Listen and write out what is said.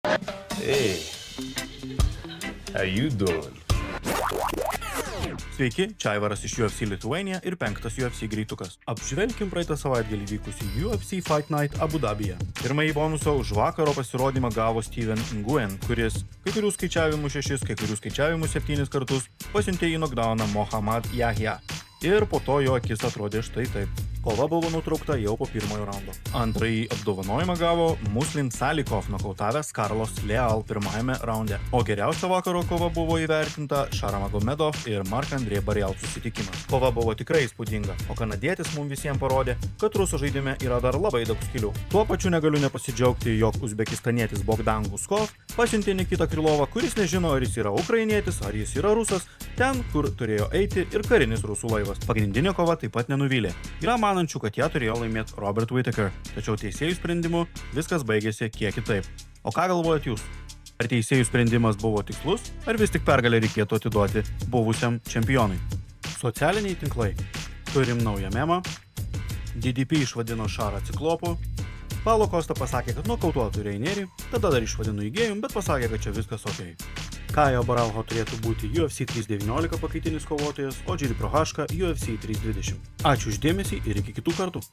Hey, how you doing? Sveiki, čia Aivaras iš UFC Lithuania ir 5 UFC greitukas. Apžvelkim praeitą savaitgalį vykusį UFC Fight Night Abu Dabyje. Pirmąjį bonusą už vakaro pasirodymą gavo Steven Nguyen, kuris kai kurių skaičiavimų 6, kai kurių skaičiavimų 7 kartus pasiuntė į knockdowną Mohammad Yahya. Ir po to jo akis atrodė štai taip. Kova buvo nutraukta jau po pirmojo raundo. Antrąjį apdovanojimą gavo Muslim Salikov nokautavęs Carlos Leal pirmajame raunde. O geriausia vakaro kova buvo įvertinta Sharamagomedov ir Marc-André Barrial susitikimas. Kova buvo tikrai įspūdinga, o kanadietis mums visiems parodė, kad rusų žaidime yra dar labai daug skilių. Tuo pačiu negaliu nepasidžiaugti, jog uzbekistanietis Bogdan Guskov pasiuntė Nikitą Krylovą, kuris nežino, ar jis yra ukrainietis, ar jis yra rusas, ten, kur turėjo eiti ir karinis rusų laivas. Pagrindinė kova taip pat nenuvylė. Yra manančių, kad ją turėjo laimėti Robert Whittaker, tačiau teisėjų sprendimu viskas baigėsi kiek kitaip. O ką galvojat jūs? Ar teisėjų sprendimas buvo tikslus, ar vis tik pergalę reikėtų atiduoti buvusiam čempionui? Socialiniai tinklai. Turim naują memą. DDP išvadino Šarą ciklopu. Paulo Costa pasakė, kad nokautuotų Reinerį, tada dar išvadino įgėjum, bet pasakė, kad čia viskas ok. Kaio Baralho turėtų būti UFC 319 pakaitinis kovotojas, o Jiri Prochazka UFC 320. Ačiū už dėmesį ir iki kitų kartų.